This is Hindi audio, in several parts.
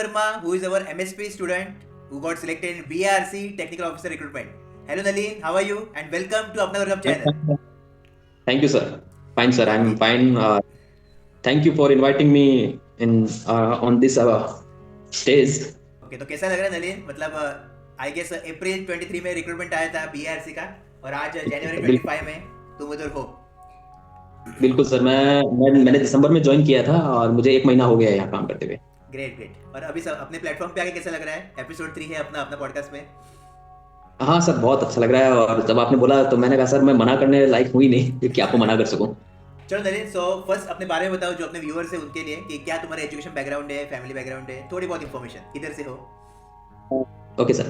Verma, who is our MSP student who got selected in BRC Technical Officer Recruitment. Hello Nalin, how are you? And welcome to Apna Vargam channel. Thank you, sir. Fine, sir. I'm Okay. fine. Thank you for inviting me in on this stage. Okay, तो कैसा लग रहा है नलिन? मतलब आई गेस अप्रैल 23 में रिक्रूटमेंट आया था बीआरसी का और आज जनवरी बिल, 25 में तुम उधर हो. बिल्कुल सर। मैंने दिसंबर में ज्वाइन किया था और मुझे 1 महीना हो गया है यहाँ काम करते हुए। Great great. और अभी सब अपने प्लेटफॉर्म पे आके कैसा लग रहा है? एपिसोड 3 है अपना अपना पॉडकास्ट में. हाँ सर, बहुत अच्छा लग रहा है। और जब आपने बोला तो मैंने कहा सर मैं मना करने लायक हुई नहीं कि आपको मना कर सकूं। चलो नलिन, सो फर्स्ट अपने बारे में बताओ जो अपने व्यूअर्स है उनके लिए कि क्या तुम्हारा एजुकेशन बैकग्राउंड है, फैमिली बैकग्राउंड है, थोड़ी बहुत इन्फॉर्मेशन किधर से हो. Okay sir.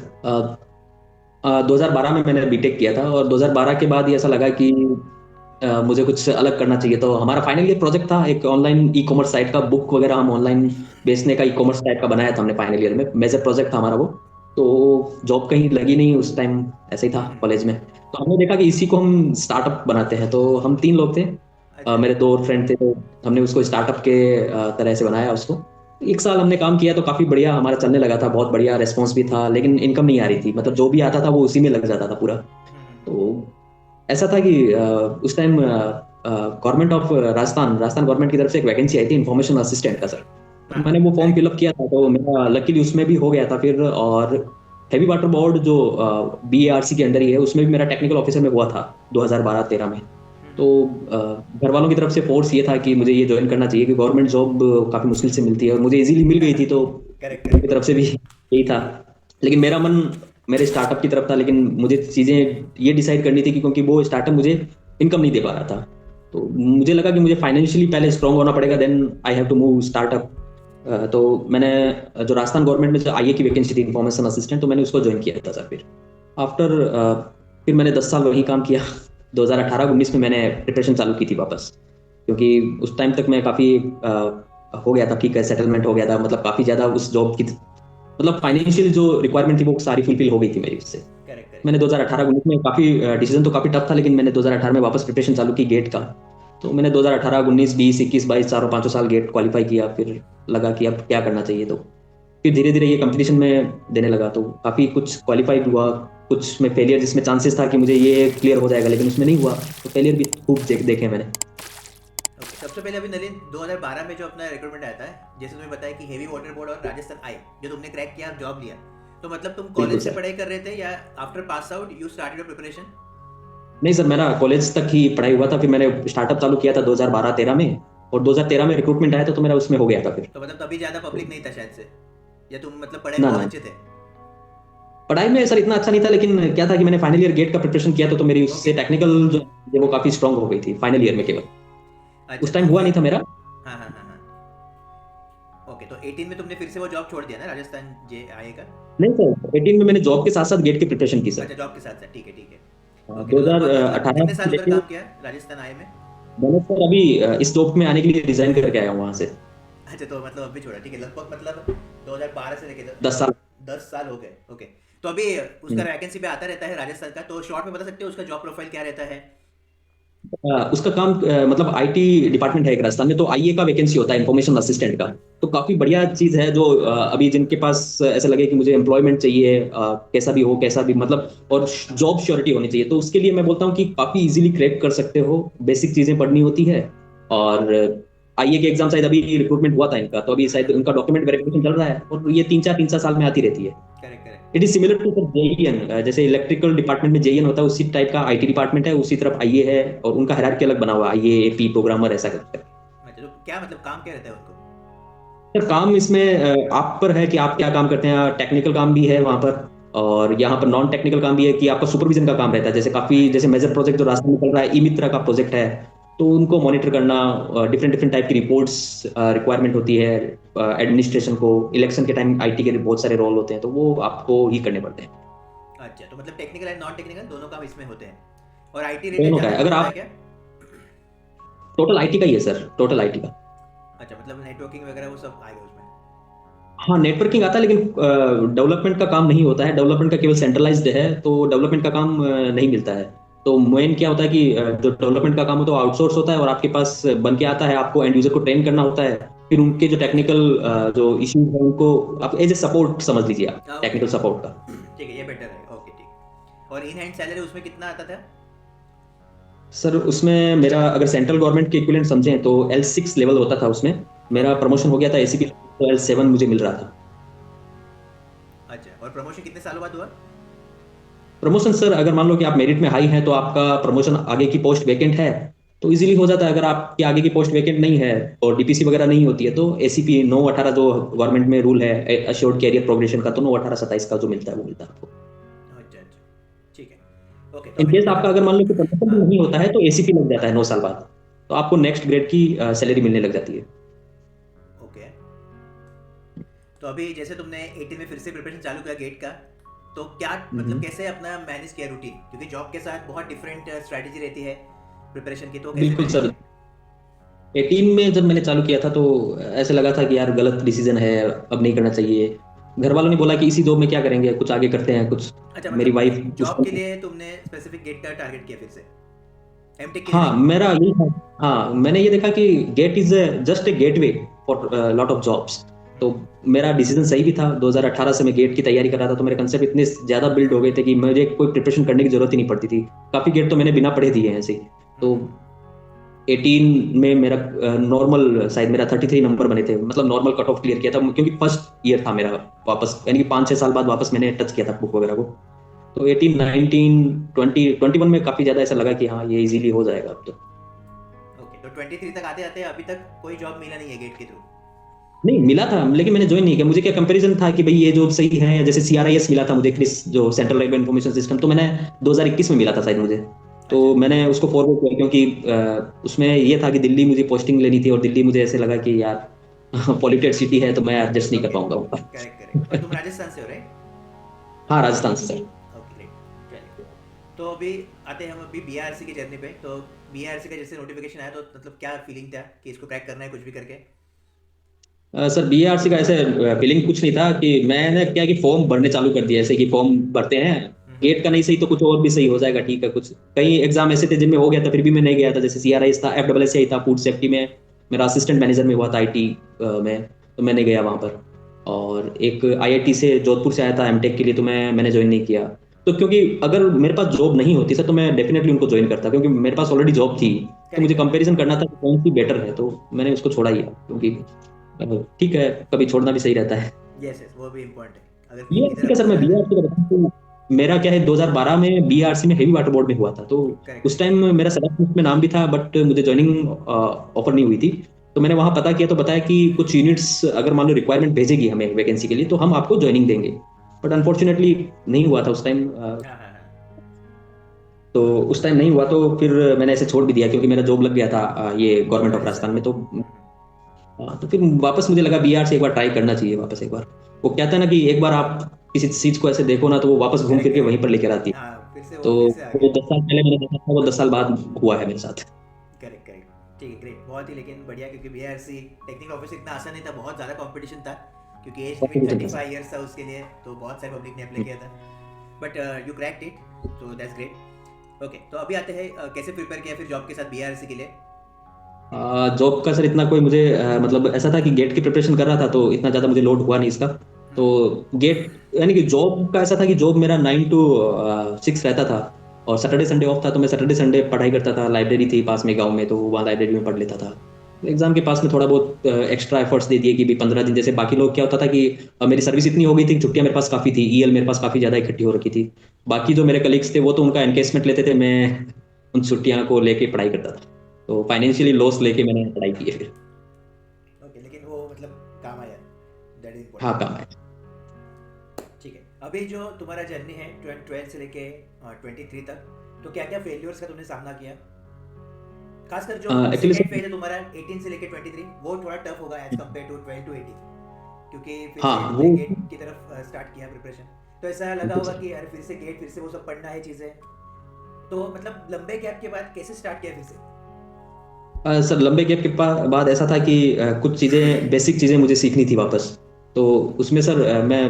2012 में मैंने बीटेक किया था और 2012 के बाद ये ऐसा लगा कि मुझे कुछ अलग करना चाहिए। तो हमारा फाइनल ईयर प्रोजेक्ट था एक ऑनलाइन ई कॉमर्स साइट का, बुक वगैरह हम ऑनलाइन बेचने का ई कॉमर्स टाइप का बनाया था हमने फाइनल ईयर में। मेजर प्रोजेक्ट था हमारा वो। तो जॉब कहीं लगी नहीं उस टाइम, ऐसे ही था कॉलेज में। तो हमने देखा कि इसी को हम स्टार्टअप बनाते हैं। तो हम 3 लोग थे, अच्छा. मेरे 2 और फ्रेंड थे। तो हमने उसको स्टार्टअप के तरह से बनाया उसको। 1 साल हमने काम किया तो काफी बढ़िया हमारा चलने लगा था, बहुत बढ़िया रेस्पॉन्स भी था, लेकिन इनकम नहीं आ रही थी। मतलब जो भी आता था वो उसी में लग जाता था पूरा। तो ऐसा था कि उस time government of Rajasthan government की तरफ से एक वैकेंसी आई थी इन्फॉर्मेशन असिस्टेंट का सर। तो मैंने वो फॉर्म फिलअप किया था, तो मेरा लकीली उसमें भी हो गया था फिर। और हैवी वाटर बोर्ड जो बीएआरसी के अंडर ही है, उसमें भी मेरा टेक्निकल ऑफिसर में हुआ था 2012-13 में। तो घर वालों की तरफ से फोर्स ये था कि मुझे ये ज्वाइन करना चाहिए कि गवर्नमेंट जॉब काफी मुश्किल से मिलती है और मुझे इजीली मिल गई थी। तो करेक्ट उनकी करेक्ट. तरफ से भी यही था। लेकिन मेरा मन मेरे स्टार्टअप की तरफ था। लेकिन मुझे चीजें ये डिसाइड करनी थी कि क्योंकि वो स्टार्टअप मुझे इनकम नहीं दे पा रहा था। तो मुझे लगा कि मुझे फाइनेंशियली पहले स्ट्रांग होना पड़ेगा, then I have to move startup. तो मैंने जो राजस्थान गवर्नमेंट में जो आईए की वैकेंसी थी इन्फॉर्मेशन असिस्टेंट, तो मैंने उसको ज्वाइन किया था सर। फिर आफ्टर फिर मैंने 10 साल वही काम किया। 2018-19 में मैंने प्रिपरेशन चालू की थी वापस, क्योंकि उस टाइम तक मैं काफी हो गया था कि सेटलमेंट हो गया था। मतलब काफी ज्यादा उस जॉब की, मतलब फाइनेंशियल जो रिक्वायरमेंट थी वो सारी फुलफिल हो गई थी मेरी उससे। Correct correct. मैंने 2018-19 में काफी डिसीजन तो काफी टफ था, लेकिन मैंने 2018 में वापस प्रिपरेशन चालू की गेट का। तो मैंने 2018-19 20 21 22 चारों पांचों साल गेट क्वालिफाई किया। फिर लगा कि अब क्या करना चाहिए। तो फिर धीरे धीरे ये कंपटीशन में देने लगा। तो काफी कुछ क्वालिफाई हुआ, कुछ में फेलियर जिसमें चांसेस था कि मुझे ये क्लियर हो जाएगा, लेकिन उसमें नहीं हुआ। तो फेलियर भी खूब देखे मैंने। ओके, सबसे पहले अभी नलिन 2012 में जो अपना रिक्रूटमेंट आया था, जैसे तुम्हें बताया कि हेवी वाटर बोर्ड और राजस्थान आई जो तुमने क्रैक किया, जॉब लिया, तो मतलब तुम बिल्कुल कॉलेज से सर। पढ़ाई कर रहे थे या after pass out you started your preparation? नहीं सर, मेरा कॉलेज तक ही पढ़ाई हुआ था। फिर मैंने स्टार्टअप चालू किया था 2012-13 में, और 2013 में रिक्रूटमेंट आया था तो मेरा उसमें हो गया था फिर। तो मतलब तभी ज़्यादा तो पब्लिक नहीं था शायद से, या तुम मतलब पढ़ाई में ना बहुत ना, अच्छे थे? पढ़ाई में सर इतना अच्छा नहीं था, लेकिन क्या था कि मैंने फाइनल ईयर गेट का प्रिपरेशन किया तो मेरी ओके. उससे टेक्निकल जो है वो काफी स्ट्रांग हो गई थी फाइनल ईयर में केवल। अच्छा उस टाइम तो हुआ नहीं फिर. था मेरा। हाँ हाँ हाँ हाँ. ओके, तो 18 में तुमने फिर से वो जॉब छोड़ दिया ना राजस्थान जे आई का? नहीं सर, 18 में मैंने जॉब के साथ साथ गेट की प्रिपरेशन की सर। अच्छा, जॉब के साथ साथ, ठीक है ठीक है. ओके, दो तो हजार लगभग मतलब अठारह कितने साल उधर से काम किया राजस्थान आई में? मैंने सर अभी इस जॉब में आने के लिए रिजाइन करके आया हूँ वहां से। अच्छा, तो मतलब अभी छोड़ा, ठीक है. लगभग मतलब 2012 से लेके 10 साल। 10 साल हो गए. ओके. तो अभी उसका हम्म। वैकेंसी पे आता रहता है राजस्थान का, तो शॉर्ट में बता सकते हो उसका जॉब प्रोफाइल क्या रहता है? उसका काम मतलब आईटी डिपार्टमेंट है एक राजस्थान में, तो आईए का वैकेंसी होता है इन्फॉर्मेशन असिस्टेंट का। तो काफी बढ़िया चीज है जो अभी जिनके पास ऐसा लगे कि मुझे एम्प्लॉयमेंट चाहिए, कैसा भी हो कैसा भी, मतलब और जॉब श्योरिटी होनी चाहिए, तो उसके लिए मैं बोलता हूँ कि काफी इजीली क्रैक कर सकते हो। बेसिक चीजें पढ़नी होती है। और आईए के एग्जाम शायद अभी रिक्रूटमेंट हुआ था इनका, तो अभी शायद उनका डॉक्यूमेंट वेरिफिकेशन चल रहा है, और ये 3 4 साल में आती रहती है। Correct correct. It is similar to JEN, जैसे इलेक्ट्रिकल डिपार्टमेंट में जेईएन होता है, उसी टाइप का आईटी डिपार्टमेंट है, उसी तरफ आईए है, और उनका हायरार्की अलग बना हुआ है, आईए एपी प्रोग्रामर ऐसा करके। अच्छा, तो क्या मतलब काम क्या रहता है उनको? सर काम इसमें आप पर है कि आप क्या काम करते हैं। टेक्निकल काम भी है वहां पर, और यहाँ पर नॉन टेक्निकल काम भी है कि आपका सुपरविजन का काम रहता है। जैसे काफी अच्छा. जैसे मेजर प्रोजेक्ट जो रास्ते में चल रहा है, ई मित्रा का प्रोजेक्ट है, तो उनको मॉनिटर करना, डिफरेंट डिफरेंट टाइप की रिपोर्ट्स रिक्वायरमेंट होती है एडमिनिस्ट्रेशन को। इलेक्शन के टाइम आईटी के बहुत सारे रोल होते हैं, तो वो आपको ही करने पड़ते हैं। अच्छा, तो मतलब टेक्निकल एंड नॉन टेक्निकल दोनों काम इसमें होते हैं. और आईटी रिलेटेड दोनों का ज़्यादा है। कुछ अगर होता है आप क्या? टोटल आईटी का ही है सर, टोटल आईटी का। अच्छा, मतलब नेटवर्किंग वगैरह वो सब आएगा उसमें? हाँ, नेटवर्किंग आता है, लेकिन डेवलपमेंट का काम नहीं होता है। डेवलपमेंट का केवल सेंट्रलाइज्ड है, तो डेवलपमेंट का काम नहीं मिलता है। तो मेन क्या होता है कि जो डेवलपमेंट का काम हो तो आउटसोर्स होता है, और आपके पास बन के आता है, आपको एंड यूजर को ट्रेन करना होता है। फिर उनके जो टेक्निकल जो इश्यूज है उनको आप एज ए सपोर्ट समझ लीजिए, आप ओके टेक्निकल सपोर्ट का। ठीक है, ये बेटर है। ओके ठीक। और इन हैंड सैलरी उसमें कितना आता था? सर उसमें मेरा अगर सेंट्रल गवर्नमेंट के इक्विवेलेंट समझें तो L6 लेवल होता था उसमें। मेरा ओके प्रमोशन हो गया था एसीपी, तो L7 मुझे मिल रहा था। अच्छा, और प्रमोशन कितने सालों बाद हुआ? प्रमोशन सर अगर मान लो कि आप मेरिट में हाई हैं तो आपका प्रमोशन आगे की पोस्ट वैकेंट है तो इजीली हो जाता है। अगर आपकी आगे की पोस्ट वैकेंट नहीं है और डीपीसी वगैरह नहीं होती है तो एसीपी 9/18 जो गवर्नमेंट में रूल है अश्योर्ड कैरियर प्रोग्रेशन का, तो 9/18-27 का जो मिलता है वो मिलता है आपको। अच्छा अच्छा, ठीक है। ओके, तो इन अभी केस तुमने आपका अगर मान लो कि बता। प्रमोशन हाँ। भी नहीं होता है तो एसीपी लग जाता है 9 साल बाद, तो आपको नेक्स्ट ग्रेड की सैलरी मिलने लग जाती है। ओके, तो अभी जैसे तुमने 18 में फिर से प्रिपरेशन चालू किया गेट का, तो क्या मतलब हम्म, कैसे अपना मैनेज किया रूटीन? क्योंकि जॉब के साथ बहुत डिफरेंट स्ट्रैटेजी रहती है प्रिपरेशन की, तो कैसे बिल्कुल मैनेज सर। किया? 18 में जब मैंने चालू किया था तो ऐसे लगा था कि यार गलत डिसीजन है, अब नहीं करना चाहिए। घर वालों ने बोला कि इसी जॉब में क्या करेंगे, कुछ आगे करते हैं कुछ। अच्छा, मेरी मतलब वाइफ उस जॉब के लिए तुमने स्पेसिफिक गेट का टारगेट किया फिर से, एमटेक के लिए हाँ नहीं? मेरा यही था। हाँ मैंने ये देखा कि GATE is just a gateway for lot of jobs. तो मेरा डिसीजन सही भी था। 2018 से मैं गेट की तैयारी कर रहा था, तो मेरे कंसेप्ट इतने ज्यादा बिल्ड हो गए थे कि मुझे कोई प्रिपरेशन करने की जरूरत ही नहीं पड़ती थी। काफी गेट तो मैंने बिना पढ़े दिए हैं ऐसे ही। तो 18 में मेरा नॉर्मल शायद मेरा 33 नंबर बने थे, मतलब नॉर्मल कट ऑफ क्लियर किया था क्योंकि फर्स्ट ईयर था मेरा। वापस यानी कि 5-6 साल बाद वापस मैंने टच किया था बुक वगैरह को। तो 18, 19, 20, 21 में काफी ज्यादा ऐसा लगा कि हाँ ये इजीली हो जाएगा अब तो। ओके, तो 23 तक आते आते अभी तक कोई जॉब मिला नहीं है गेट के थ्रू? नहीं मिला था लेकिन मैंने ज्वाइन नहीं किया। मुझे क्या कंपैरिजन था कि भाई ये जॉब सही है, जैसे सीआरआईएस मिला था मुझे, क्रिस जो सेंट्रल रेलवे इन्फॉर्मेशन सिस्टम, तो मैंने 2021 में मिला था शायद मुझे। तो अच्छा। मैंने उसको फॉरवर्ड किया क्योंकि उसमें ये था कि दिल्ली मुझे पोस्टिंग लेनी थी और दिल्ली मुझे ऐसे लगा कि यार पॉल्यूटेड सिटी है तो मैं एडजस्ट नहीं कर ओके, पाऊंगा वहाँ पर। Correct correct. और तुम राजस्थान से हो, राइट? हाँ राजस्थान से सर। ओके ग्रेट, चलिए। तो अभी आते हैं हम अभी बीआरसी की जर्नी पे। तो बीआरसी का जैसे नोटिफिकेशन आया तो मतलब क्या फीलिंग था कि इसको क्रैक करना है कुछ भी करके? सर बीएआरसी का ऐसे फीलिंग कुछ नहीं था कि मैंने क्या कि फॉर्म भरने चालू कर दिया, ऐसे कि फॉर्म भरते हैं, गेट का नहीं सही तो कुछ और भी सही हो जाएगा, ठीक है। कुछ कई एग्जाम ऐसे थे जिनमें हो गया था फिर भी मैं नहीं गया था, जैसे सीआरआई था, एफडब्ल्यूएसआई था, फूड सेफ्टी में मेरा असिस्टेंट मैनेजर में हुआ था आईटी में, तो मैं नहीं गया वहां पर। और एक आईआईटी से जोधपुर से आया था एमटेक के लिए, तो मैंने ज्वाइन नहीं किया। तो क्योंकि अगर मेरे पास जॉब नहीं होती सर तो मैं डेफिनेटली उनको ज्वाइन करता, क्योंकि मेरे पास ऑलरेडी जॉब थी। तो करेक्ट मुझे करेक्ट। कंपैरिजन करना था कि कौन सी बेटर है, तो मैंने उसको छोड़ा ही, क्योंकि ठीक है कभी छोड़ना भी सही रहता है। यस यस, वो भी इम्पोर्टेंट है, अगर बीआरसी किधर का अप्रोच सर मैं करा जाए। बीआरसी का बताऊं तो मेरा क्या है, 2012 में बीआरसी में हेवी वाटर बोर्ड में हुआ था। तो करेक्ट उस करेक्ट। टाइम मेरा सेलेक्ट में नाम भी था बट मुझे ज्वाइनिंग ऑफर नहीं हुई थी। तो मैंने वहां पता किया तो बताया कि कुछ यूनिट्स अगर मान लो रिक्वायरमेंट भेजेगी हमें वैकेंसी के लिए तो हम आपको ज्वाइनिंग देंगे। बट अनफॉर्चुनेटली नहीं हुआ था उस टाइम। हाँ हाँ हाँ। तो उस टाइम नहीं हुआ तो फिर मैंने ऐसे छोड़ भी दिया क्योंकि मेरा जॉब लग गया था ये गवर्नमेंट ऑफ राजस्थान राजस्थान में। में। तो हाँ, तो फिर वापस मुझे लगा बीआर से एक बार ट्राई करना चाहिए वापस एक बार। वो कहता है ना कि एक बार आप किसी चीज को ऐसे देखो ना तो वो वापस घूम करेक्ट फिर के वहीं करेक्ट। पर लेकर आती है। हाँ, फिर से वो तो फिर से आ वो गया। 10 साल पहले मैंने देखा था, वो 10 साल बाद हुआ है मेरे साथ। करेक्ट करेक्ट, ठीक है ग्रेट, बहुत ही लेकिन बढ़िया। क्योंकि बीआरसी टेक्निकल ऑफिसर इतना आसान नहीं था, बहुत ज़्यादा कंपटीशन था। क्योंकि एज लिमिट 35 ईयर्स था उसके लिए, तो बहुत सारे पब्लिक ने अप्लाई किया था। बट यू क्रैक्ड इट, तो दैट्स ग्रेट। ओके, तो अभी आते हैं कैसे प्रिपेयर किया फिर जॉब के साथ बीआरसी के लिए? जॉब का सर इतना कोई मुझे मतलब ऐसा था कि गेट की प्रिपरेशन कर रहा था तो इतना ज्यादा मुझे लोड हुआ नहीं इसका। तो गेट यानी कि जॉब का ऐसा था कि जॉब मेरा 9 to 6 रहता था और सैटरडे संडे ऑफ था, तो मैं सैटरडे संडे पढ़ाई करता था। लाइब्रेरी थी पास में गांव में, तो वहाँ लाइब्रेरी में पढ़ लेता था। एग्जाम के पास में थोड़ा बहुत एक्स्ट्रा एफर्ट्स दे दिए कि भी 15 दिन, जैसे बाकी लोग क्या होता था कि मेरी सर्विस इतनी हो गई थी कि छुट्टियां मेरे पास काफी थी, ईएल मेरे पास काफी ज्यादा इकट्ठी हो रखी थी। बाकी जो मेरे कलीग्स थे वो तो उनका एनकेसमेंट लेते थे, मैं उन छुट्टियां को लेके पढ़ाई करता था। तो फाइनेंशियली लॉस लेके मैंने पढ़ाई की है फिर। ओके, लेकिन वो मतलब काम आया, दैट इज हाँ इम्पोर्टेंट। काम है। ठीक है, अभी जो तुम्हारा जर्नी है 12 से लेके 23 तक, तो क्या क्या फेलियर्स का तुमने सामना किया? खासकर जो एक्चुअली सेकेंड सर फेज है तुम्हारा 18 से लेके 23, वो थोड़ा टफ होगा एज कम्पेयर टू 12 to 18, क्योंकि फिर से हाँ तुमने वो गेट की तरफ स्टार्ट किया प्रिपरेशन। तो ऐसा लगा बिल्कुल होगा सर। कि यार फिर से गेट, फिर से वो सब पढ़ना है चीज़ें। तो मतलब लंबे गैप के बाद कैसे स्टार्ट किया फिर से? सर लंबे गैप के बाद ऐसा था कि कुछ चीज़ें बेसिक चीज़ें मुझे सीखनी थी वापस। तो उसमें सर मैं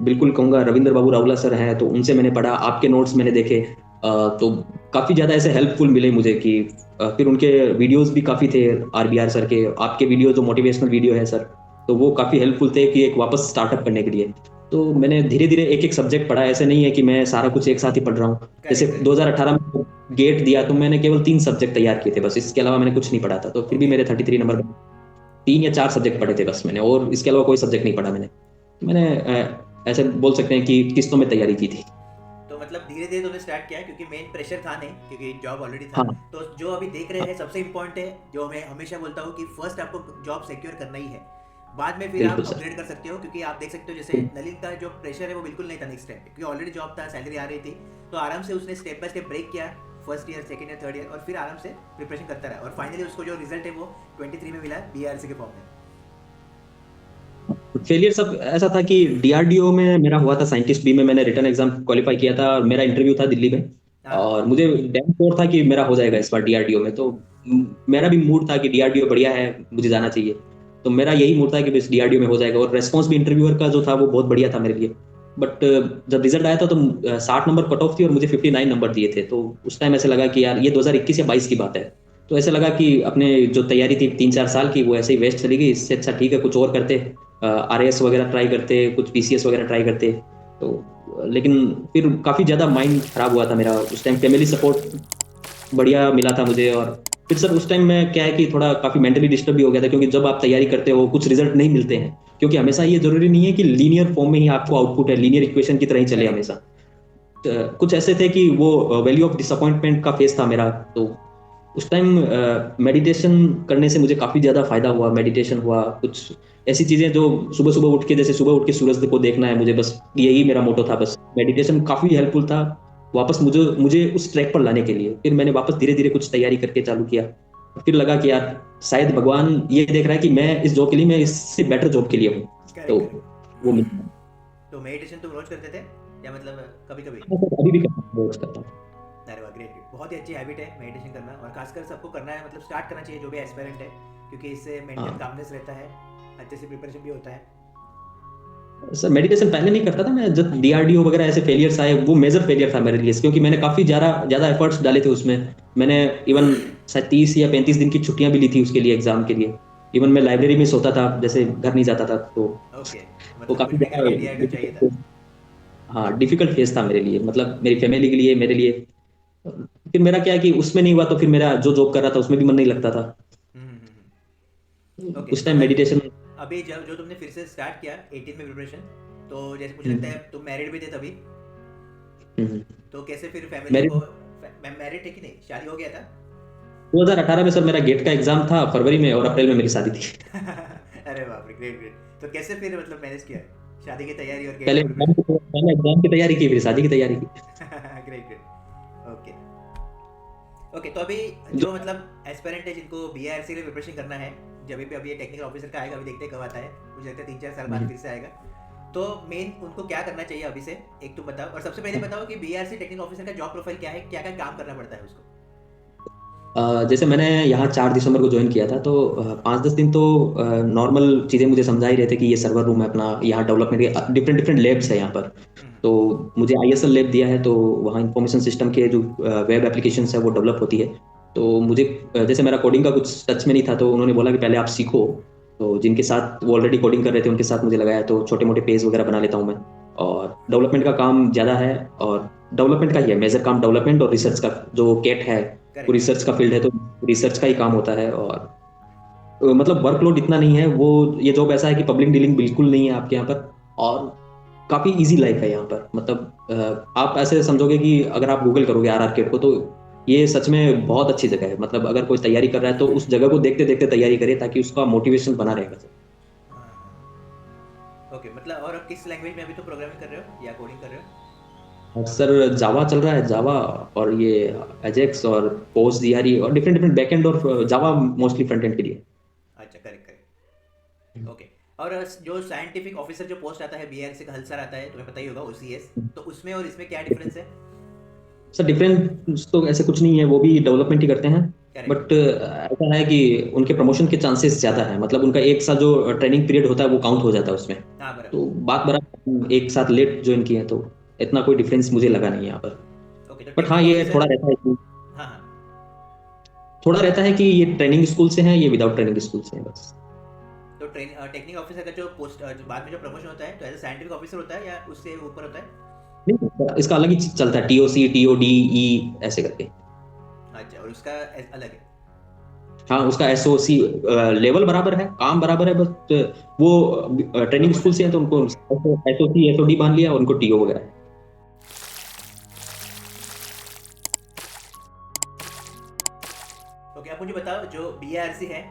बिल्कुल कहूँगा रविंद्र बाबू रावला सर हैं, तो उनसे मैंने पढ़ा, आपके नोट्स मैंने देखे। तो काफ़ी ज़्यादा ऐसे हेल्पफुल मिले मुझे कि फिर उनके वीडियोस भी काफ़ी थे, आरबीआर सर के, आपके वीडियो जो मोटिवेशनल वीडियो है सर, तो वो काफ़ी हेल्पफुल थे कि एक वापस स्टार्टअप करने के लिए। तो मैंने धीरे धीरे एक एक सब्जेक्ट पढ़ा, ऐसे नहीं है कि मैं सारा कुछ एक साथ ही पढ़ रहा हूँ। जैसे करेक्ट, करेक्ट। 2018 में गेट दिया तो मैंने केवल 3 सब्जेक्ट तैयार किए थे बस, इसके अलावा मैंने कुछ नहीं पढ़ा था, तो फिर भी ओके। मेरे 33 नंबर। 3 या 4 सब्जेक्ट पढ़े थे बस मैंने, और इसके अलावा कोई सब्जेक्ट नहीं पढ़ा मैंने ऐसे बोल सकते हैं कि किस्तों में तैयारी की थी। तो मतलब धीरे धीरे तुमने स्टार्ट किया क्योंकि मेन प्रेशर था नहीं, क्योंकि जॉब ऑलरेडी था। हाँ, तो जो अभी देख रहे हैं सबसे इम्पोर्टेंट है, जो मैं हमेशा बोलता हूँ कि फर्स्ट आपको जॉब सिक्योर करना ही है। बाद में फिर आप बिल्कुल सर। अपग्रेड कर सकते हो, क्योंकि आप देख सकते हो जैसे नलिन का जो प्रेशर है वो बिल्कुल नहीं था नेक्स्ट टाइम, क्योंकि ऑलरेडी जॉब था, सैलरी आ रही थी। तो आराम से उसने स्टेप बाय स्टेप ब्रेक किया, first year, second year, third year, और फिर आराम से प्रिपरेशन करता रहा, और फाइनली उसको जो रिजल्ट है वो 23 में मिला बीआरसी के फॉर्म में। फेलियर सब ऐसा था कि डीआरडीओ में मेरा हुआ था, साइंटिस्ट बी में मैंने रिटर्न एग्जाम क्वालिफाई किया था, और मेरा इंटरव्यू था दिल्ली में। हाँ। और मुझे डैम श्योर था कि मेरा हो जाएगा इस बार डीआरडीओ में, तो मेरा भी मूड था कि डीआरडीओ बढ़िया है, मुझे जाना चाहिए। तो मेरा यही मूड था कि बस डीआरडीओ में हो जाएगा, और रेस्पॉन्स भी इंटरव्यूअर का जो था वो बहुत बढ़िया था मेरे लिए। बट जब रिजल्ट आया था तो 60 नंबर कट ऑफ थी और मुझे 59 नंबर दिए थे, तो उस टाइम ऐसे लगा कि यार ये 2021 या 22 की बात है। तो ऐसे लगा कि अपने जो तैयारी थी 3-4 साल की वो ऐसे ही वेस्ट चली गई, इससे अच्छा ठीक है कुछ और करते, आरएएस वगैरह ट्राई करते, कुछ पीसीएस वगैरह ट्राई करते। तो लेकिन फिर काफ़ी ज़्यादा माइंड खराब हुआ था मेरा उस टाइम, फैमिली सपोर्ट बढ़िया मिला था मुझे। और फिर सर उस टाइम में क्या है कि थोड़ा काफ़ी मेंटली डिस्टर्ब भी हो गया था, क्योंकि जब आप तैयारी करते हो कुछ रिजल्ट नहीं मिलते हैं, क्योंकि हमेशा ये जरूरी नहीं है कि लीनियर फॉर्म में ही आपको आउटपुट है, लीनियर इक्वेशन की तरह ही चले करेक्ट। हमेशा। कुछ ऐसे थे कि वो वैल्यू ऑफ डिसअपॉइंटमेंट का फेस था मेरा। तो उस टाइम मेडिटेशन करने से मुझे काफ़ी ज़्यादा फायदा हुआ, मेडिटेशन हुआ, कुछ ऐसी चीज़ें जो सुबह सुबह उठ के, जैसे सुबह उठ के सूरज को देखना है मुझे, बस यही मेरा मोटो था। बस मेडिटेशन काफ़ी हेल्पफुल था वापस मुझे मुझे उस ट्रैक पर लाने के लिए। फिर मैंने वापस धीरे धीरे कुछ तैयारी करके चालू किया। फिर लगा कि यार शायद भगवान ये देख रहा है कि मैं इस जॉब के लिए, मैं इससे बेटर जॉब के लिए हूँ। तो करेक्ट, वो करेक्ट। मिला। तो मेडिटेशन तुम रोज करते थे, या मतलब कभी कभी? हाँ सर, अभी भी करता हूँ। अरे वाह, ग्रेट, ग्रेट। बहुत ही अच्छी हैबिट है मेडिटेशन करना, और खासकर सबको करना है, मतलब स्टार्ट करना चाहिए जो भी एस्पिरेंट है, क्योंकि इससे मेंटल हाँ कामनेस रहता है, अच्छे से प्रिपरेशन भी होता है। सर, मेडिटेशन पहले नहीं करता था मैं, जब डीआरडीओ वगैरह ऐसे फेलियर्स आए, वो मेजर फेलियर था मेरे लिए, क्योंकि मैंने काफी ज्यादा ज्यादा एफर्ट्स डाले थे उसमें। मैंने इवन शायद 30 या 35 दिन की छुट्टियां भी ली थी उसके लिए, एग्जाम के लिए। इवन मैं लाइब्रेरी में सोता था, जैसे घर नहीं जाता था। तो ओके। वो मतलब कुछ काफी भी करके डीआरडीओ चाहिए था। ज्यादा, हाँ डिफिकल्ट फेज था मेरे लिए, मतलब मेरी फैमिली के लिए, मेरे लिए। फिर मेरा क्या है कि उसमें नहीं हुआ, तो फिर मेरा जो जॉब कर रहा था उसमें भी मन नहीं लगता था। ओके, उस तो टाइम मैं मेडिटेशन। अभी जब जो तुमने फिर से स्टार्ट किया 18 में प्रिपरेशन, तो जैसे मुझे लगता है तुम मैरिड भी थे तभी, तो कैसे फिर फैमिली मेरे को, मैं मैरिड थे कि नहीं, शादी हो गया था? 2018 में सर मेरा गेट का एग्जाम था फरवरी में, और अप्रैल में मेरी शादी थी। अरे बाप रे, ग्रेट, ग्रेट। तो कैसे फिर मतलब मैनेज किया शादी की तैयारी और गेट पहले का एग्जाम प्रिपरेशन? की पहले एग्जाम की तैयारी की, फिर शादी की तैयारी की। Great, great. ओके। ओके, तो अभी जो जो मतलब एस्पिरेंट है जिनको बीआरसी के लिए प्रिपरेशन करना है, जब भी अभी ये टेक्निकल ऑफिसर का आएगा, अभी देखते हैं कब आता है, मुझे लगता है 3-4 साल बाद फिर से आएगा। तो मेन उनको क्या करना चाहिए अभी से, एक तो बताओ, और सबसे पहले बताओ कि बीआरसी टेक्निकल ऑफिसर का जॉब प्रोफाइल क्या है, क्या क्या काम करना पड़ता है उसको? जैसे मैंने यहाँ 4 दिसंबर को ज्वाइन किया था, तो 5-10 दिन तो नॉर्मल चीज़ें मुझे समझा ही रहे थे कि ये सर्वर रूम है अपना, यहाँ डेवलपमेंट के डिफरेंट डिफरेंट लैब्स है यहाँ पर। तो मुझे आईएसएल लैब दिया है, तो वहाँ इंफॉर्मेशन सिस्टम के जो वेब एप्लीकेशन है वो डेवलप होती है। तो मुझे जैसे मेरा कोडिंग का कुछ टच में नहीं था, तो उन्होंने बोला कि पहले आप सीखो। तो जिनके साथ वो ऑलरेडी कोडिंग कर रहे थे उनके साथ मुझे लगाया, तो छोटे मोटे पेज वगैरह बना लेता हूँ मैं। और डेवलपमेंट का काम ज़्यादा है, और डेवलपमेंट का ही है मेजर काम, डेवलपमेंट और रिसर्च का। जो केट है वो करेक्ट, रिसर्च करेक्ट। का फील्ड है, तो रिसर्च का ही काम होता है। और मतलब वर्कलोड इतना नहीं है वो, ये जॉब ऐसा है कि पब्लिक डीलिंग बिल्कुल नहीं है आपके यहाँ पर। और काफी इजी लाइफ है यहाँ पर, मतलब आप ऐसे समझोगे कि अगर आप गूगल करोगे आरआर केट को, तो ये सच में बहुत अच्छी जगह है। मतलब अगर कोई तैयारी कर रहा है तो उस जगह को देखते देखते तैयारी करे, ताकि उसका मोटिवेशन बना रहेगा सर। ओके, मतलब और किस लैंग्वेज में अभी तो प्रोग्रामिंग कर रहे हो या कोडिंग कर रहे हो? और सर जावा चल रहा है, जावा, और ये एजेक्स और पोस्ट जीआरई और डिफरेंट डिफरेंट बैकएंड, और जावा मोस्टली फ्रंट एंड के लिए। अच्छा, करेक्ट, करेक्ट। ओके। और जो साइंटिफिक ऑफिसर जो पोस्ट आता है बीआरसी का, हल्सर आता है, तुम्हें पता ही होगा, ओसीएस, तो उसमें और इसमें क्या डिफरेंस है? सर डिफरेंस तो ऐसे कुछ नहीं है, वो भी डेवलपमेंट ही करते हैं। करेक्ट। बट ऐसा है कि उनके प्रमोशन के चांसेस ज़्यादा है, मतलब उनका एक साल जो ट्रेनिंग पीरियड होता है वो काउंट हो जाता है उसमें। हाँ, बराबर। तो बात बराबर, एक साथ लेट ज्वाइन किए हैं, तो इतना कोई डिफरेंस मुझे लगा नहीं यहाँ पर। ओके, तो तो बट हाँ टेक्निकल ये थोड़ा ऑफिसर। रहता है कि हाँ हाँ। ये ट्रेनिंग स्कूल से हैं, ये विदाउट ट्रेनिंग स्कूल से हैं बस। तो टेक्निकल ऑफिसर का जो पोस्ट जो बाद में जो प्रमोशन होता है तो एज साइंटिफिक ऑफिसर होता है या उससे ऊपर होता है? नहीं, इसका अलग ही चलता है, TOC TODE ऐसे करके। अच्छा, और उसका अलग है। हाँ उसका SOC लेवल बराबर है, काम बराबर है, बस वो ट्रेनिंग स्कूल प्रमोशन से हैं तो उनको ओके। SOC SOD मान लिया, उनको TO वगैरह। ओके, अब मुझे बताओ जो BARC है,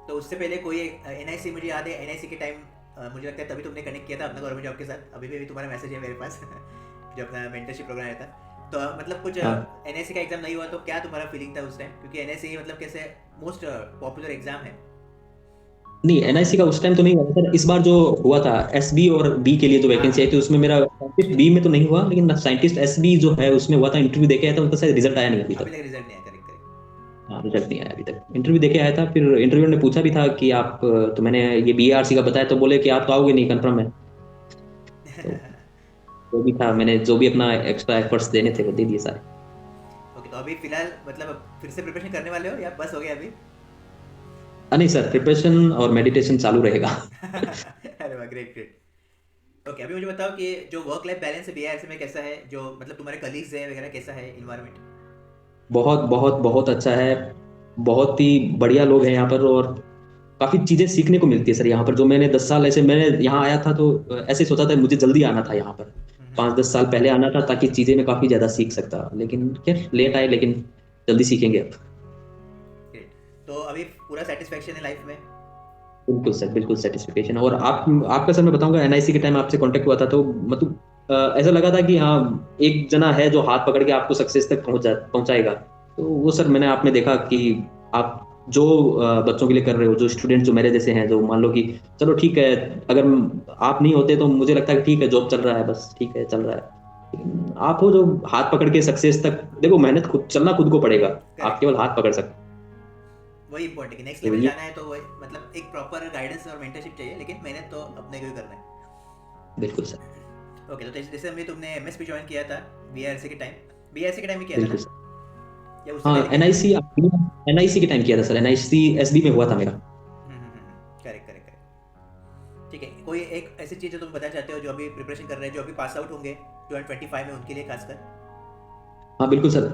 तो उससे पहले कोई NIC, मुझे याद है NIC के टाइम मुझे लगता है तभी तुमने कनेक्ट किया था अपना गवर्नमेंट जॉब के साथ, अभी भी तुम्हारा मैसेज है मेरे पास जो अपना मेंटरशिप प्रोग्राम आया था। तो मतलब कुछ हाँ NIC का एग्जाम नहीं हुआ तो क्या तुम्हारा फीलिंग था उस टाइम, क्योंकि NIC मतलब कैसे मोस्ट पॉपुलर एग्जाम है। नहीं, NIC का उस टाइम तो नहीं हुआ सर। इस बार जो हुआ था SB और B के लिए जो हाँ वैकेंसी आई हाँ। थी, उसमें मेरा साइंटिस्ट B में तो नहीं हुआ, लेकिन साइंटिस्ट SB जो है उसमें हुआ था। इंटरव्यू देके आया था, उनका शायद रिजल्ट आया नहीं अभी अभी तक। तक रिजल्ट नहीं आया, करेक्ट करेक्ट। हाँ रिजल्ट नहीं आया अभी तक, इंटरव्यू देके आया था। फिर इंटरव्यू ने पूछा भी था कि आप, तो मैंने ये BARC का बताया तो बोले कि आप तो आओगे नहीं, कंफर्म है। तो जो भी था, मैंने जो भी अपना एक्स्ट्रा एफर्ट्स देने थे वो दे दिए सारे। ओके, तो अभी फिलहाल मतलब फिर से प्रिपरेशन करने वाले हो या बस हो गया अभी? नहीं सर, प्रिपरेशन और मेडिटेशन चालू रहेगा। अरे वाह, ग्रेट ग्रेट। ओके, अभी मुझे बताओ कि जो वर्क लाइफ बैलेंस है BIRC में कैसा है, जो मतलब तुम्हारे कलीग्स है वगैरह, कैसा है इन्वायरमेंट? बहुत बहुत बहुत अच्छा है, बहुत ही बढ़िया लोग हैं यहाँ पर, और काफी चीजें सीखने को मिलती है सर यहाँ पर। जो मैंने 10 साल ऐसे, मैंने यहाँ आया था तो ऐसे सोचा था मुझे जल्दी आना था यहाँ पर, 5-10 साल पहले आना था, ताकि चीजें मैं काफी ज्यादा सीख सकता। लेकिन खैर लेट आए, लेकिन जल्दी सीखेंगे अब। ग्रेट। तो अभी पूरा सेटिस्फेक्शन है लाइफ में? बिल्कुल सर, बिल्कुल सेटिस्फिकेशन। और आप, आपका सर मैं बताऊंगा, NIC के टाइम आपसे कांटेक्ट हुआ था तो मतलब ऐसा लगा था कि हाँ एक जना है जो हाथ पकड़ के आपको सक्सेस तक पहुंचाएगा। तो वो सर मैंने आप में देखा कि आप जो बच्चों के लिए कर रहे हो, जो स्टूडेंट जो मेरे जैसे हैं, जो मान लो कि चलो ठीक है, अगर आप नहीं होते तो मुझे लगता है कि ठीक है जॉब चल रहा है, बस ठीक है चल रहा है। लेकिन आप हो जो हाथ पकड़ के सक्सेस तक, देखो मेहनत खुद, चलना खुद को पड़ेगा, आप करेक्ट। केवल हाथ पकड़ सकते वही इंपॉर्टेंट है कि नेक्स्ट हो। तो लेवल ये जाना है तो वही मतलब एक प्रॉपर गाइडेंस और मेंटरशिप चाहिए, लेकिन मेहनत तो अपने को ही करना बिल्कुल सर, है। ओके, तो जैसे अभी तुमने MSP ज्वाइन किया था BRC के टाइम में किया था बिल्कुल ना, सर। या उससे हाँ पहले किया था? NIC के टाइम किया था सर, NIC SB में हुआ था मेरा। Correct correct correct. ठीक है, कोई एक ऐसी चीज़ जो तुम बताना चाहते हो जो अभी प्रिपरेशन कर रहे हैं, जो अभी पास आउट होंगे 2025 में, उनके लिए खासकर? हाँ बिल्कुल सर,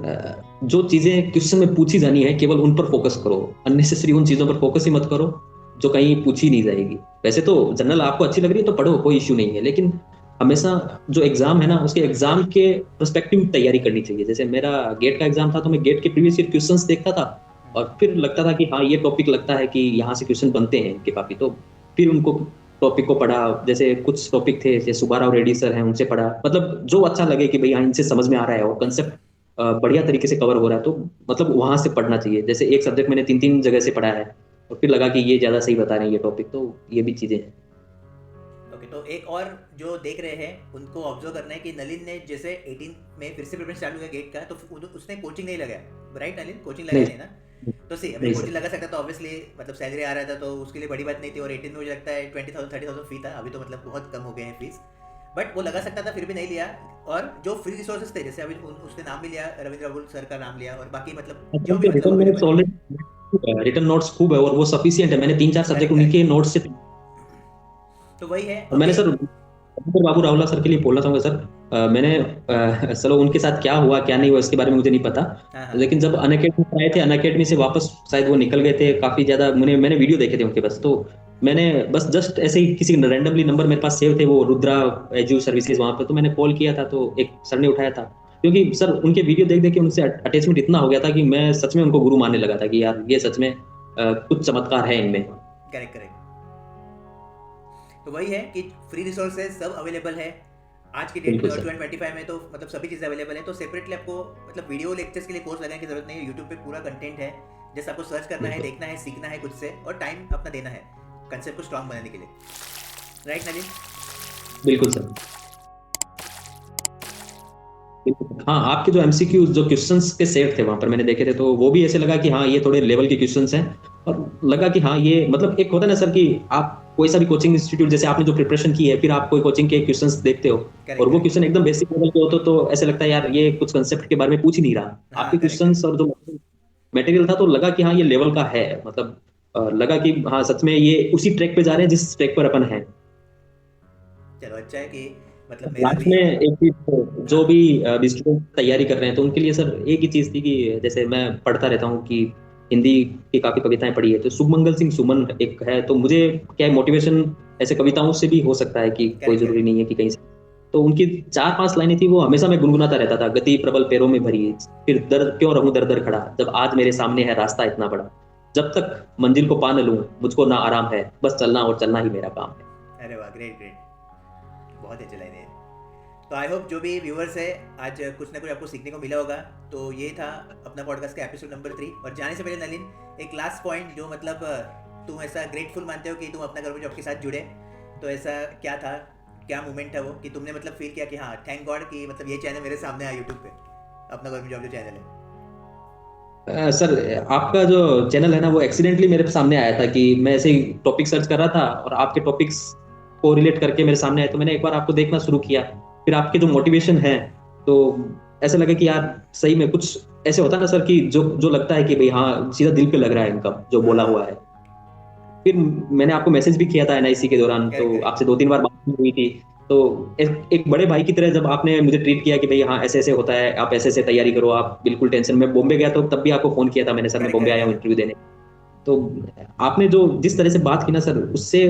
जो चीजें क्वेश्चन में पूछी जानी है केवल उन पर फोकस करो, अननेसेसरी उन चीजों पर फोकस ही मत करो जो कहीं पूछी नहीं जाएगी। वैसे तो जनरल आपको अच्छी लग रही है तो पढ़ो, कोई इश्यू नहीं है, लेकिन हमेशा जो एग्जाम है ना, उसके एग्जाम के पर्सपेक्टिव तैयारी करनी चाहिए। जैसे मेरा गेट का एग्जाम था तो मैं गेट के प्रीवियस ईयर क्वेश्चंस देखता था, और फिर लगता था कि हाँ ये टॉपिक लगता है कि यहाँ से क्वेश्चन बनते हैं इनके काफी, तो फिर उनको टॉपिक को पढ़ा। जैसे कुछ टॉपिक थे, जैसे सुब्बा राव रेड्डी सर हैं, उनसे पढ़ा, मतलब जो अच्छा लगे कि भाई हाँ इनसे समझ में आ रहा है और कंसेप्ट बढ़िया तरीके से कवर हो रहा है, तो मतलब वहां से पढ़ना चाहिए। जैसे एक सब्जेक्ट मैंने 3-3 जगह से पढ़ा है, और फिर लगा कि ये ज्यादा सही बता रहे हैं ये टॉपिक, तो ये भी चीजें हैं। ओके, तो एक और जो देख रहे हैं उनको ऑब्जर्व करना है कि नलिन ने जैसे 18 में फिर से प्रिपरेशन चालू किया गेट का, तो उसने कोचिंग नहीं लगाया, राइट नलिन? कोचिंग लगाया नहीं नहीं ना? तो सी अभी नहीं कोचिंग सर। लगा सकता तो ऑब्वियसली मतलब सैलरी आ रहा था तो उसके लिए बड़ी बात नहीं थी, और 18 में मुझे लगता है 20,000-30,000 फी था, अभी तो मतलब बहुत कम हो गए हैं फीस, बट वो लगा सकता था फिर भी नहीं लिया। और जो फ्री रिसोर्सेज थे, जैसे अभी उसने नाम भी लिया, रविंद्र अबुल सर का नाम लिया, और बाकी मतलब जो भी मतलब रिटर्न नोट्स अवेलेबल है। ऑलरेडी, रिटर्न नोट्स खूब है और वो सफिशियंट है। मैंने 3-4 सब्जेक्ट करेक्ट उन्हीं के करेक्ट। नोट्स से, तो वही है और मैंने अभी। सर डॉक्टर बाबू रावला सर के लिए बोलना चाहूंगा सर। मैंने चलो उनके साथ क्या हुआ क्या नहीं हुआ इसके बारे में मुझे नहीं पता, हाँ हाँ। लेकिन जब अनअकैडमी आए थे, अनअकैडमी से वापस शायद वो निकल गए थे काफी ज्यादा, मैंने वीडियो देखे थे उनके, बस तो मैंने बस जस्ट ऐसे ही किसी रैंडमली नंबर मेरे पास सेव थे, वो रुद्रा एजू सर्विसेज वहां पे, तो मैंने कॉल किया था तो एक सर ने उठाया था। क्योंकि सर उनके वीडियो देख देख के उनसे अटैचमेंट इतना हो गया था कि मैं सच में उनको गुरु मानने लगा था कि यार ये सच में कुछ चमत्कार है इनमें। Correct correct. तो वही है कि फ्री रिसोर्सेज सब अवेलेबल है आज की डेट में, बिल्कुल और सर। 2025 में तो मतलब सभी चीज़ें अवेलेबल है। तो सेपरेटली आपको मतलब वीडियो लेक्चर्स के लिए कोर्स लगाने की जरूरत नहीं है, यूट्यूब पे पूरा कंटेंट है, जैसे आपको सर्च करना है, बिल्कुल देखना है, सीखना है खुद से, और टाइम अपना देना है कंसेप्ट को स्ट्रांग बनाने के लिए, राइट नलिन? बिल्कुल सर। हाँ आपके जो MCQ जो क्वेश्चंस के सेट थे वहां पर मैंने देखे थे, तो वो भी ऐसे लगा कि हाँ ये थोड़े लेवल के क्वेश्चंस हैं, और लगा कि हाँ ये मतलब एक होता है ना सर कि आप कोई सा भी कोचिंग इंस्टीट्यूट, जैसे आपने जो प्रिपरेशन की है, फिर आप कोई कोचिंग के क्वेश्चंस देखते हो करेक्ट और वो करेक्ट क्वेश्चन एकदम बेसिक लेवल के हो तो ऐसे लगता है यार ये कुछ कंसेप्ट के बारे में पूछ ही नहीं रहा। हाँ आपके करेक्ट क्वेश्चंस करेक्ट और जो मटेरियल था तो लगा कि हाँ ये लेवल का है, मतलब लगा कि हाँ सच में ये उसी ट्रैक पे जा रहे हैं जिस ट्रैक पर अपन है। चलो अच्छा है कि मतलब मेरा लास्ट भी। में एक चीज, हाँ जो हाँ भी स्टूडेंट तैयारी कर रहे हैं तो उनके लिए सर एक ही चीज थी कि जैसे मैं पढ़ता रहता हूँ कि हिंदी की काफी कविताएं पढ़ी है, तो शुभमंगल सिंह सुमन एक है, तो मुझे क्या है मोटिवेशन ऐसे कविताओं से भी हो सकता है कि कोई करेक्ट जरूरी करेक्ट। नहीं है कि कहीं से। तो उनकी 4-5 लाइनें थी, वो हमेशा मैं गुनगुनाता रहता था। गति प्रबल पैरों में भरी, फिर दर क्यों रहूं दर दर खड़ा, जब आज मेरे सामने है रास्ता इतना बड़ा, जब तक मंजिल को पा न लूं मुझको ना आराम है, बस चलना और चलना ही मेरा काम है। अरे वाह ग्रेट ग्रेट, बहुत अच्छी लाइन है। तो आई होप जो भी व्यूअर्स है आज कुछ ना कुछ आपको सीखने को मिला होगा। तो ये था अपना पॉडकास्ट का एपिसोड नंबर 3। और जाने से पहले नलिन, एक लास्ट पॉइंट जो मतलब तुम ऐसा ग्रेटफुल मानते हो कि तुम अपना गवर्नमेंट जॉब के साथ जुड़े, तो ऐसा क्या था, क्या मोमेंट था वो कि तुमने मतलब फील किया कि हाँ थैंक गॉड कि मतलब ये चैनल मेरे सामने आया यूट्यूब पे, अपना गवर्नमेंट जॉब जो चैनल है। सर आपका जो चैनल है ना वो एक्सीडेंटली मेरे सामने आया था कि मैं ऐसे ही टॉपिक सर्च कर रहा था और आपके टॉपिक्स को रिलेट करके मेरे सामने आए, तो मैंने एक बार आपको देखना शुरू किया। फिर आपके जो मोटिवेशन है तो ऐसा लगा कि यार सही में कुछ ऐसे होता है ना सर कि जो जो लगता है कि भाई हाँ सीधा दिल पे लग रहा है इनका जो हाँ बोला हाँ हुआ है। फिर मैंने आपको मैसेज भी किया था एनआईसी के दौरान, करेक्ट तो करेक्ट। आपसे 2-3 बार बात भी हुई थी। तो एक बड़े भाई की तरह जब आपने मुझे ट्रीट किया कि भाई हाँ ऐसे ऐसे होता है, आप ऐसे ऐसे तैयारी करो, आप बिल्कुल टेंशन में, बॉम्बे गया तो तब भी आपको फोन किया था मैंने, सर मैं करेक्ट बॉम्बे करेक्ट आया हूँ हाँ। इंटरव्यू देने। तो आपने जो जिस तरह से बात की ना सर, उससे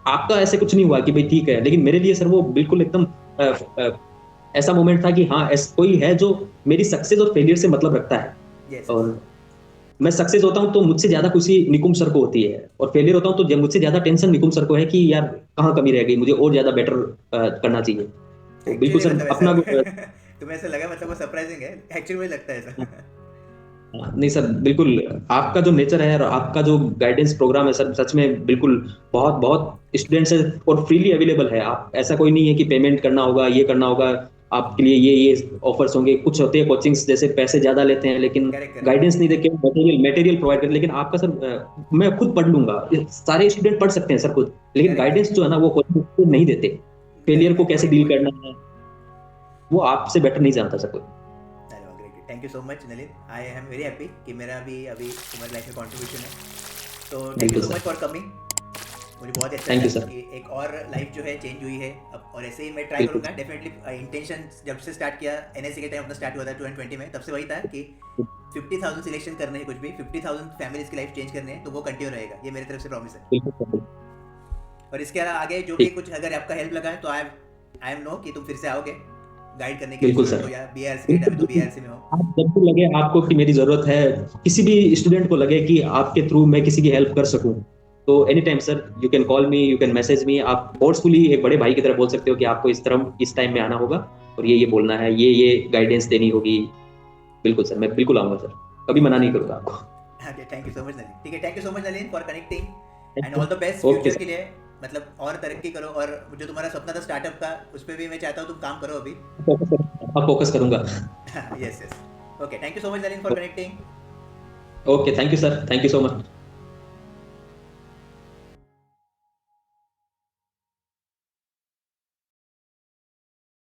आपका ऐसे कुछ नहीं हुआ कि भाई ठीक है, लेकिन मेरे लिए सर वो बिल्कुल एकदम अ, अ, ऐसा मोमेंट था कि हाँ कोई है जो मेरी सक्सेस और फेलियर से मतलब रखता है। Yes yes. और मैं सक्सेस होता हूँ तो मुझसे ज्यादा खुशी निकुम सर को होती है, और फेलियर होता हूँ तो मुझसे ज्यादा टेंशन निकुम सर को है कि यार कहाँ कमी रह गई, मुझे और ज्यादा बेटर करना चाहिए। तो बिल्कुल एक्चुअली सर मतलब ऐसा अपना तुम्हें ऐसा लगा मतलब वो सरप्राइजिंग है, एक्चुअली मुझे लगता है ऐसा। नहीं सर बिल्कुल, आपका जो नेचर है और आपका जो गाइडेंस प्रोग्राम है सर, सच में बिल्कुल बहुत बहुत स्टूडेंट्स है और फ्रीली अवेलेबल है। आप ऐसा कोई नहीं है कि पेमेंट करना होगा, ये करना होगा, आपके लिए ये ऑफर्स होंगे। कुछ होते हैं कोचिंग्स जैसे पैसे ज्यादा लेते हैं लेकिन करेक्ट करेक्ट। गाइडेंस नहीं देके मटेरियल मटेरियल प्रोवाइड कर, लेकिन आपका सर मैं खुद पढ़ लूंगा, सारे स्टूडेंट पढ़ सकते हैं सर खुद, लेकिन करेक्ट गाइडेंस करेक्ट जो है ना वो कोचिंग नहीं देते। फेलियर करेक्ट को करेक्ट, कैसे वही डील वही। करना है वो आपसे बेटर नहीं जानता सर कोई। अरे वाह great, thank you so much Nalin, I am very happy कि मेरा भी अभी तुम्हारी लाइफ में कंट्रीब्यूशन है। तो थैंक यू बिल्कुल so much sir, for coming. मुझे बहुत अच्छा थैंक लगा यू सर। कि एक और लाइफ जो है चेंज हुई है अब, और ऐसे ही मैं ट्राई बिल्कुल करूँगा डेफिनेटली। इंटेंशन जब से स्टार्ट किया एनएससी के टाइम अपना स्टार्ट हुआ था 2020 में, तब से वही था कि 50,000 सिलेक्शन करने हैं, कुछ भी 50,000 फैमिलीज की लाइफ चेंज करने हैं, तो वो कंटिन्यू रहेगा, ये मेरी तरफ से प्रॉमिस है। बिल्कुल सर। और इसके अलावा आगे जो भी ठीक, कुछ अगर आपका हेल्प लगा है तो आई एम नो कि तुम फिर से आओगे गाइड करने के लिए बिल्कुल स्टूडेंट सर। को, या बीआरसी के टाइम बिल्कुल, में तो बिल्कुल। बीआरसी में हो। आप जब भी लगे आपको कि मेरी ज़रूरत है, किसी भी स्टूडेंट को लगे कि आपके थ्रू मैं किसी की हेल्प कर सकूं, तो any time sir you can call me, you can message me. आप फोर्सफुली एक बड़े भाई की तरह बोल सकते हो कि आपको इस तरह इस टाइम में आना होगा और ये बोलना है, ये गाइडेंस देनी होगी। बिल्कुल सर, मैं बिल्कुल आऊँगा सर, कभी थैंक मना यू नहीं सो करूँगा आपको। Much. Okay thank you so much Nalin, ठीक है, thank you so much Nalin for connecting thank and you. All the best okay future sir, के लिए। मतलब और तरक्की करो, और जो तुम्हारा सपना था स्टार्टअप का उस पर भी मैं चाहता हूँ तुम काम करो अभी। फोकस करूँगा। Yes yes. Okay thank you so much Nalin for connecting. Okay, thank you sir, thank you so much.